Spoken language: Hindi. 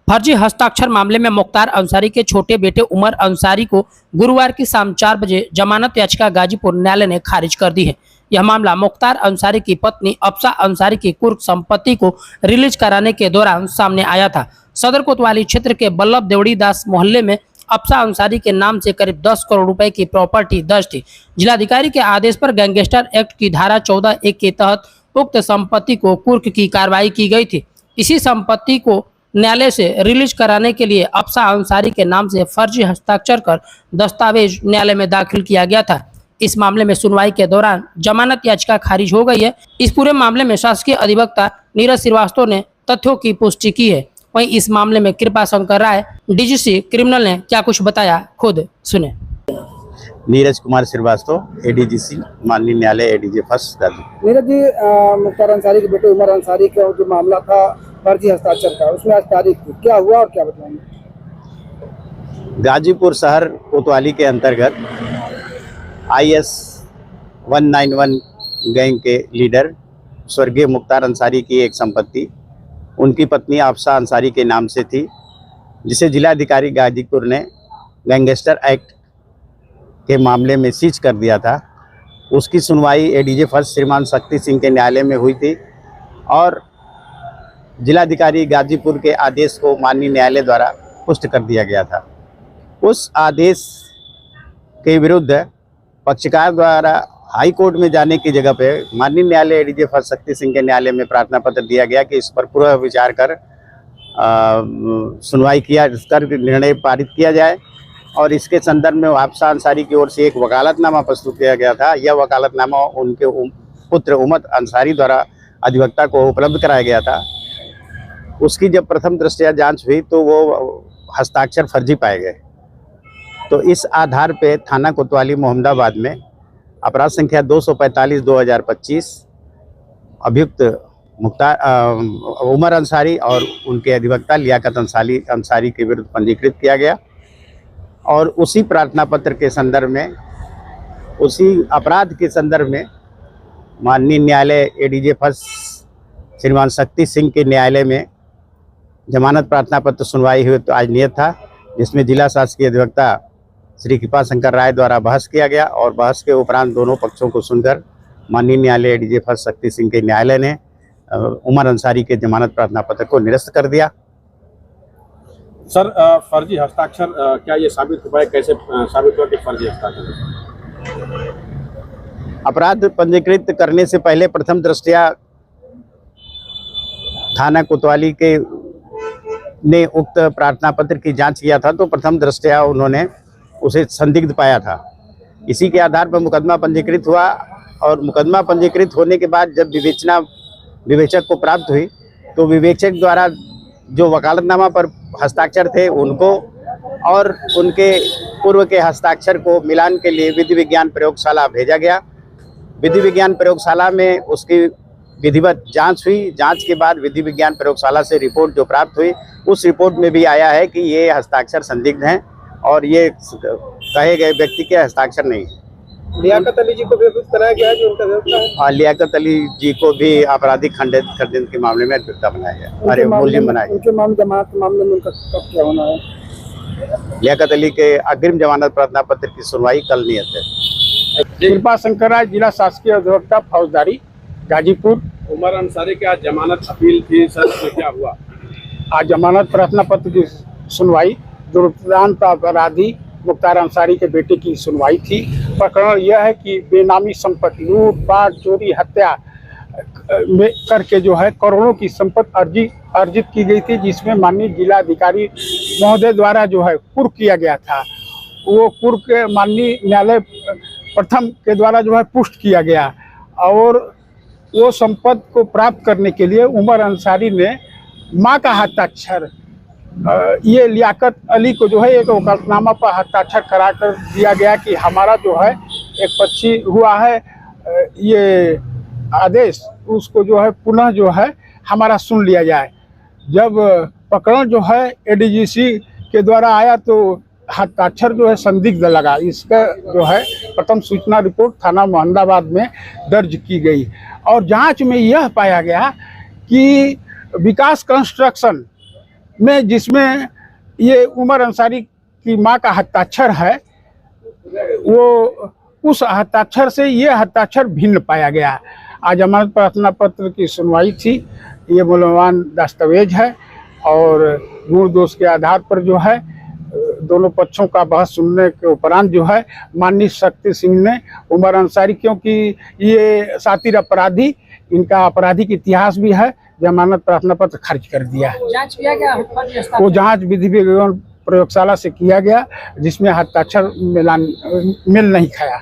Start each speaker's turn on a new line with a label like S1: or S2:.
S1: फर्जी हस्ताक्षर मामले में मुख्तार अंसारी के छोटे बेटे उमर अंसारी को गुरुवार की शाम 4 बजे जमानत याचिका गाजीपुर न्यायालय ने खारिज कर दी है। यह मामला मुख्तार अंसारी की पत्नी अफसा अंसारी की कुर्क संपत्ति को रिलीज कराने के दौरान सामने आया था। सदर कोतवाली क्षेत्र के बल्लभ देवड़ी दास मोहल्ले में अफसा अंसारी के नाम से करीब 10 करोड़ रुपए की प्रॉपर्टी दर्ज थी। जिलाधिकारी के आदेश पर गैंगस्टर एक्ट की धारा 14(1) के तहत उक्त संपत्ति को कुर्क की कार्रवाई की गई थी। इसी संपत्ति को न्यायालय से रिलीज कराने के लिए अफसा अंसारी के नाम से फर्जी हस्ताक्षर कर दस्तावेज न्यायालय में दाखिल किया गया था। इस मामले में सुनवाई के दौरान जमानत याचिका खारिज हो गई है। इस पूरे मामले में शासकीय अधिवक्ता नीरज श्रीवास्तव ने तथ्यों की पुष्टि की है। वहीं इस मामले में कृपा शंकर राय डीजीसी क्रिमिनल ने क्या कुछ बताया, खुद सुने।
S2: नीरज कुमार श्रीवास्तव, एडीजीसी, माननीय न्यायालय एडीजे फर्स्ट गाजीपुर।
S3: नीरज जी, मुख्तार अंसारी के बेटे उमर अंसारी का जो मामला था फर्जी हस्ताक्षर का, उसमें आज तारीख थी, क्या हुआ और क्या बताएंगे?
S2: गाजीपुर शहर कोतवाली के अंतर्गत IS 191 गैंग के लीडर स्वर्गीय मुख्तार अंसारी की एक संपत्ति उनकी पत्नी अफसा अंसारी के नाम से थी, जिसे जिलाधिकारी गाजीपुर ने गैंगस्टर एक्ट के मामले में सीज कर दिया था। उसकी सुनवाई एडीजे फर्स्ट श्रीमान शक्ति सिंह के न्यायालय में हुई थी और जिलाधिकारी गाजीपुर के आदेश को माननीय न्यायालय द्वारा पुष्ट कर दिया गया था। उस आदेश के विरुद्ध पक्षकार द्वारा हाई कोर्ट में जाने की जगह पे माननीय न्यायालय एडीजे फर्स्ट शक्ति सिंह के न्यायालय में प्रार्थना पत्र दिया गया कि इस पर पूरा विचार कर सुनवाई कर निर्णय पारित किया जाए और इसके संदर्भ में अफसा अंसारी की ओर से एक वकालतनामा प्रस्तुत किया गया था। यह वकालतनामा उनके पुत्र उमर अंसारी द्वारा अधिवक्ता को उपलब्ध कराया गया था। उसकी जब प्रथम दृष्टया जांच हुई तो वो हस्ताक्षर फर्जी पाए गए। तो इस आधार पे थाना कोतवाली मोहम्मदाबाद में अपराध संख्या 245/2025 अभियुक्त मुख्तार उमर अंसारी और उनके अधिवक्ता लियाकत अंसारी के विरुद्ध पंजीकृत किया गया और उसी प्रार्थना पत्र के संदर्भ में, उसी अपराध के संदर्भ में माननीय न्यायालय एडीजे फर्स्ट श्रीमान शक्ति सिंह के न्यायालय में जमानत प्रार्थना पत्र सुनवाई हुई तो आज नियत था, जिसमें जिला शासकीय अधिवक्ता श्री कृपा शंकर राय द्वारा बहस किया गया और बहस के उपरांत दोनों पक्षों को सुनकर माननीय न्यायालय एडीजे फर्स्ट शक्ति सिंह के न्यायालय ने उमर अंसारी के जमानत प्रार्थना पत्र को निरस्त कर दिया।
S4: सर, फर्जी हस्ताक्षर क्या ये साबित हो पाए, कैसे साबित हुआ कि फर्जी हस्ताक्षर?
S2: अपराध पंजीकृत करने से पहले प्रथम दृष्टया थाना कोतवाली के ने उक्त प्रार्थना पत्र की जांच किया था तो प्रथम दृष्टया उन्होंने उसे संदिग्ध पाया था। इसी के आधार पर मुकदमा पंजीकृत हुआ और मुकदमा पंजीकृत होने के बाद जब विवेचक को प्राप्त हुई तो विवेचक द्वारा जो वकालतनामा पर हस्ताक्षर थे उनको और उनके पूर्व के हस्ताक्षर को मिलान के लिए विधि विज्ञान प्रयोगशाला भेजा गया। विधि विज्ञान प्रयोगशाला में उसकी विधिवत जांच हुई। जांच के बाद विधि विज्ञान प्रयोगशाला से रिपोर्ट जो प्राप्त हुई, उस रिपोर्ट में भी आया है कि ये हस्ताक्षर संदिग्ध हैं और ये कहे गए व्यक्ति के हस्ताक्षर नहीं है।
S3: लियाकत अली जी को भी कराया गया है जो उनका अधिवक्ता है।
S2: और लियाकत अली जी को भी आपराधिक खंडन के मामले में अधिवक्ता बनाया गया। अरे मूल्य बनाया गया।
S3: उनके मामले जमानत मामले में उनका कब क्या होना है?
S2: लियाकत अली के अग्रिम जमानत प्रार्थना पत्र की सुनवाई कल नियत है।
S5: कृपा शंकर राय, जिला शासकीय अधिवक्ता फौजदारी गाजीपुर।
S4: उमर अंसारी की आज जमानत अपील थी सर, तो क्या हुआ?
S5: आज जमानत प्रार्थना पत्र की सुनवाई दुर्दांत अपराधी मुख्तार अंसारी के बेटे की सुनवाई थी। प्रकरण यह है कि बेनामी संपत्ति लूटपाट, चोरी, हत्या में करके जो है करोड़ों की संपत्ति अर्जित की गई थी, जिसमें माननीय जिलाधिकारी महोदय द्वारा जो है कुर्क किया गया था। वो कुर्क माननीय न्यायालय प्रथम के द्वारा जो है पुष्ट किया गया और वो संपत्ति को प्राप्त करने के लिए उमर अंसारी ने मां का हस्ताक्षर ये लियाकत अली को जो है एक वकालतनामा पर हस्ताक्षर करा कर दिया गया कि हमारा जो है एक पक्षी हुआ है, ये आदेश उसको जो है पुनः जो है हमारा सुन लिया जाए। जब प्रकरण जो है एडीजीसी के द्वारा आया तो हस्ताक्षर जो है संदिग्ध लगा। इसका जो है प्रथम सूचना रिपोर्ट थाना मोहम्मदाबाद में दर्ज की गई और जांच में यह पाया गया कि विकास कंस्ट्रक्शन में जिसमें ये उमर अंसारी की मां का हस्ताक्षर है, वो उस हस्ताक्षर से ये हस्ताक्षर भिन्न पाया गया। आज जमानत प्रार्थना पत्र की सुनवाई थी। ये मूल्यवान दस्तावेज है और गुण दोष के आधार पर जो है दोनों पक्षों का बहस सुनने के उपरांत जो है माननीय शक्ति सिंह ने उमर अंसारी, क्योंकि ये शातिर अपराधी, इनका आपराधिक इतिहास भी है, जमानत प्रार्थना पत्र खारिज कर दिया है।
S1: जांच किया गया फर्जी हस्ताक्षर?
S5: वो जांच विधि विज्ञान प्रयोगशाला से किया गया, जिसमें हस्ताक्षर मिल नहीं खाया।